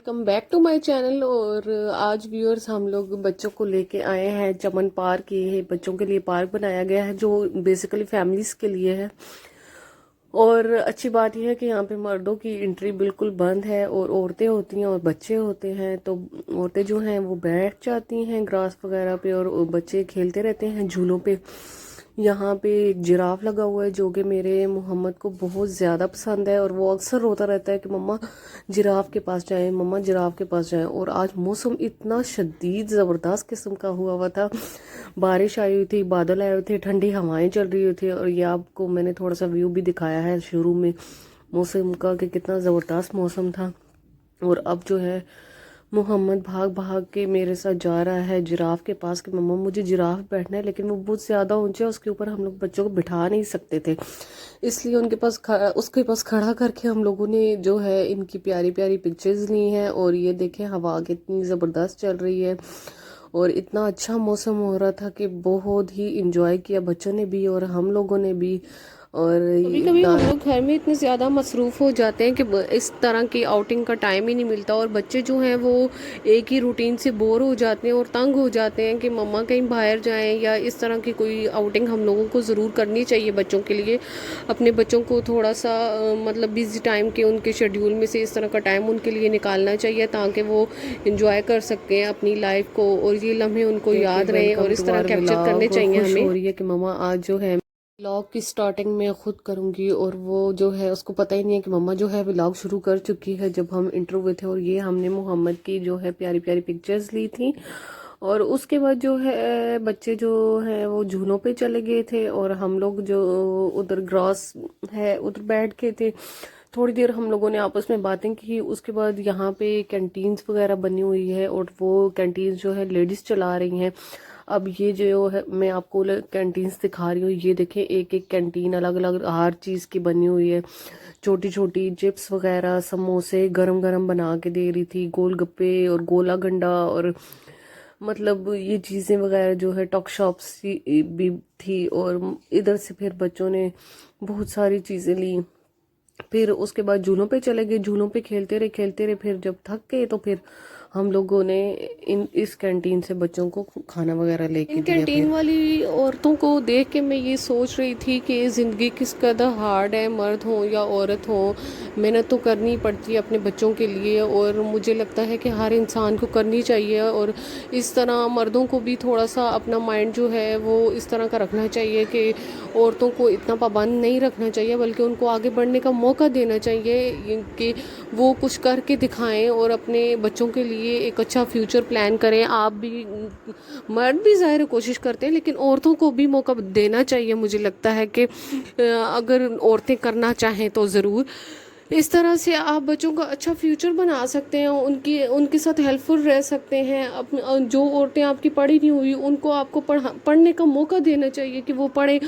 Welcome back to my channel. और आज viewers हम लोग बच्चों को लेके आए हैं चमन पार्क। ये है बच्चों के लिए पार्क बनाया गया है जो बेसिकली फैमिलीज के लिए है। और अच्छी बात यह है कि यहाँ पे मर्दों की एंट्री बिल्कुल बंद है और औरतें होती हैं और बच्चे होते हैं। तो औरतें जो हैं वो बैठ जाती हैं ग्रास वगैरह पे और बच्चे खेलते रहते हैं झूलों पे। यहाँ पे एक जिराफ लगा हुआ है जो कि मेरे मोहम्मद को बहुत ज़्यादा पसंद है और वो अक्सर रोता रहता है कि मम्मा जिराफ के पास जाएं, मम्मा जिराफ के पास जाएं। और आज मौसम इतना शदीद ज़बरदस्त किस्म का हुआ था, बारिश आई हुई थी, बादल आए हुए थे, ठंडी हवाएं चल रही हुई थी। और ये आपको मैंने थोड़ा सा व्यू भी दिखाया है शुरू में मौसम का कि कितना ज़बरदस्त मौसम था। और अब जो है मोहम्मद भाग भाग के मेरे साथ जा रहा है जिराफ के पास कि मम्मा मुझे जिराफ बैठना है, लेकिन वो बहुत ज़्यादा ऊंचे है, उसके ऊपर हम लोग बच्चों को बिठा नहीं सकते थे, इसलिए उसके पास खड़ा करके हम लोगों ने जो है इनकी प्यारी प्यारी पिक्चर्स ली हैं। और ये देखें हवा कितनी ज़बरदस्त चल रही है और इतना अच्छा मौसम हो रहा था कि बहुत ही इंजॉय किया बच्चों ने भी और हम लोगों ने भी। और कभी कभी हम लोग घर में इतने ज़्यादा मसरूफ़ हो जाते हैं कि इस तरह की आउटिंग का टाइम ही नहीं मिलता और बच्चे जो हैं वो एक ही रूटीन से बोर हो जाते हैं और तंग हो जाते हैं कि मम्मा कहीं बाहर जाएं, या इस तरह की कोई आउटिंग हम लोगों को ज़रूर करनी चाहिए बच्चों के लिए। अपने बच्चों को थोड़ा सा मतलब बिजी टाइम के उनके शेड्यूल में से इस तरह का टाइम उनके लिए निकालना चाहिए ताकि वो इंजॉय कर सकें अपनी लाइफ को और ये लम्हे उनको याद रहें और इस तरह कैप्चर करने चाहिए हमें। हो रही है कि मम्मा आज जो है व्लॉग की स्टार्टिंग में खुद करूंगी और वो जो है उसको पता ही नहीं है कि मम्मा जो है व्लॉग शुरू कर चुकी है जब हम इंटरव्यू हुए थे। और ये हमने मोहम्मद की जो है प्यारी प्यारी पिक्चर्स ली थी और उसके बाद जो है बच्चे जो है वो झूलों पे चले गए थे और हम लोग जो उधर ग्रास है उधर बैठ के थे। थोड़ी देर हम लोगों ने आपस में बातें की। उसके बाद यहाँ पे कैंटीन्स वगैरह बनी हुई है और वो कैंटीन्स जो है लेडीज चला रही हैं। अब ये जो है मैं आपको कैंटीन्स दिखा रही हूँ, ये देखें एक एक कैंटीन अलग अलग हर चीज़ की बनी हुई है। छोटी छोटी चिप्स वगैरह समोसे गरम गरम बना के दे रही थी, गोलगप्पे और गोला गंडा और मतलब ये चीज़ें वगैरह जो है टॉक शॉप्स भी थी। और इधर से फिर बच्चों ने बहुत सारी चीज़ें ली। फिर उसके बाद झूलों पे चले गए, झूलों पे खेलते रहे। फिर जब थक गए तो फिर हम लोगों ने इस कैंटीन से बच्चों को खाना वगैरह लेके दिया। कैंटीन वाली औरतों को देख के मैं ये सोच रही थी कि ज़िंदगी किस कदर हार्ड है, मर्द हो या औरत हो मेहनत तो करनी पड़ती है अपने बच्चों के लिए और मुझे लगता है कि हर इंसान को करनी चाहिए। और इस तरह मर्दों को भी थोड़ा सा अपना माइंड जो है वो इस तरह का रखना चाहिए कि औरतों को इतना पाबंद नहीं रखना चाहिए बल्कि उनको आगे बढ़ने का मौका देना चाहिए कि वो कुछ करके दिखाएं और अपने बच्चों के लिए एक अच्छा फ्यूचर प्लान करें। आप भी मर्द भी ज़ाहिर कोशिश करते हैं लेकिन औरतों को भी मौका देना चाहिए। मुझे लगता है कि अगर औरतें करना चाहें तो ज़रूर इस तरह से आप बच्चों का अच्छा फ्यूचर बना सकते हैं, उनके साथ हेल्पफुल रह सकते हैं। जो औरतें आपकी पढ़ी नहीं हुई उनको आपको पढ़ने का मौका देना चाहिए कि वो पढ़ें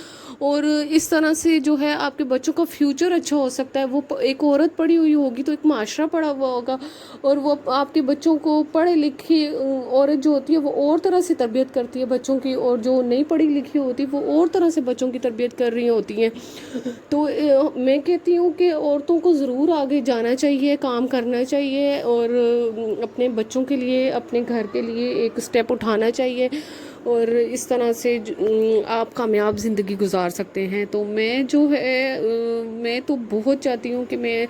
और इस तरह से जो है आपके बच्चों का फ्यूचर अच्छा हो सकता है। वो एक औरत पढ़ी हुई होगी तो एक माशरा पढ़ा हुआ होगा और वो आपके बच्चों को पढ़े लिखी औरत जो होती है वो और तरह से तरबियत करती है बच्चों की, और जो नहीं पढ़ी लिखी होती वो और तरह से बच्चों की तरबियत कर रही होती हैं। तो मैं कहती हूँ कि औरतों को ज़रूर आगे जाना चाहिए, काम करना चाहिए और अपने बच्चों के लिए अपने घर के लिए एक स्टेप उठाना चाहिए और इस तरह से आप कामयाब ज़िंदगी गुजार सकते हैं। तो मैं जो है मैं तो बहुत चाहती हूँ कि मैं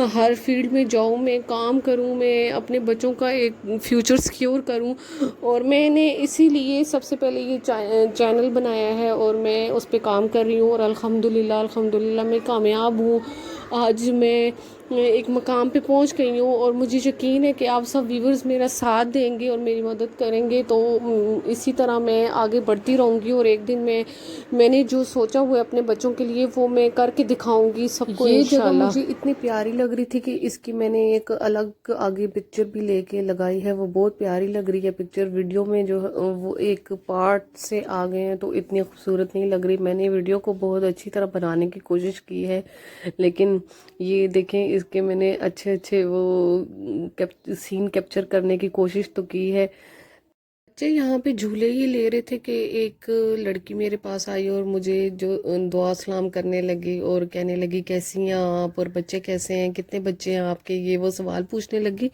हर फील्ड में जाऊँ, मैं काम करूँ, मैं अपने बच्चों का एक फ्यूचर सिक्योर करूँ। और मैंने इसीलिए सबसे पहले ये चैनल बनाया है और मैं उस पर काम कर रही हूँ और अल्हम्दुलिल्लाह मैं कामयाब हूँ। आज मैं एक मकाम पे पहुंच गई हूँ और मुझे यकीन है कि आप सब व्यूवर्स मेरा साथ देंगे और मेरी मदद करेंगे। तो इसी तरह मैं आगे बढ़ती रहूँगी और एक दिन मैंने जो सोचा हुआ है अपने बच्चों के लिए वो मैं करके दिखाऊंगी सबको। ये जगह मुझे इतनी प्यारी लग रही थी कि इसकी मैंने एक अलग आगे पिक्चर भी लेके लगाई है, वो बहुत प्यारी लग रही है पिक्चर। वीडियो में जो वो एक पार्ट से आ गए हैं तो इतनी खूबसूरत नहीं लग रही। मैंने वीडियो को बहुत अच्छी तरह बनाने की कोशिश की है लेकिन ये देखें इसके मैंने अच्छे अच्छे वो सीन कैप्चर करने की कोशिश तो की है। بچے یہاں پہ جھولے ہی لے رہے تھے کہ ایک لڑکی میرے پاس آئی اور مجھے جو دعا سلام کرنے لگی اور کہنے لگی کیسی ہیں آپ اور بچے کیسے ہیں، کتنے بچے ہیں آپ کے، یہ وہ سوال پوچھنے لگی.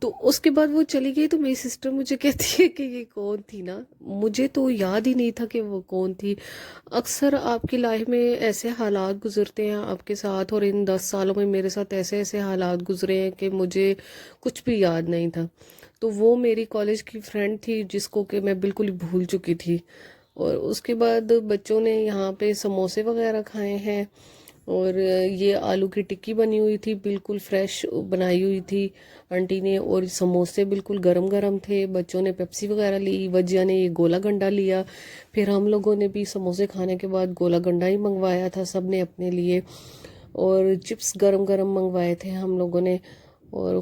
تو اس کے بعد وہ چلی گئی. تو میری سسٹر مجھے کہتی ہے کہ یہ کون تھی نا، مجھے تو یاد ہی نہیں تھا کہ وہ کون تھی. اکثر آپ کی لائف میں ایسے حالات گزرتے ہیں آپ کے ساتھ، اور ان 10 سالوں میں میرے ساتھ ایسے ایسے حالات گزرے ہیں کہ مجھے کچھ بھی یاد نہیں تھا. تو وہ میری کالج کی فرینڈ تھی جس کو کہ میں بالکل ہی بھول چکی تھی. اور اس کے بعد بچوں نے یہاں پہ سموسے وغیرہ کھائے ہیں، اور یہ آلو کی ٹکی بنی ہوئی تھی، بالکل فریش بنائی ہوئی تھی آنٹی نے، اور سموسے بالکل گرم گرم تھے. بچوں نے پیپسی وغیرہ لی، وجیہ نے یہ گولا گنڈا لیا. پھر ہم لوگوں نے بھی سموسے کھانے کے بعد گولا گنڈا ہی منگوایا تھا سب نے اپنے لیے، اور چپس گرم گرم منگوائے تھے ہم لوگوں نے. اور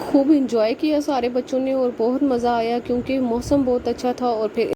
خوب انجوائے کیا سارے بچوں نے، اور بہت مزہ آیا کیونکہ موسم بہت اچھا تھا. اور پھر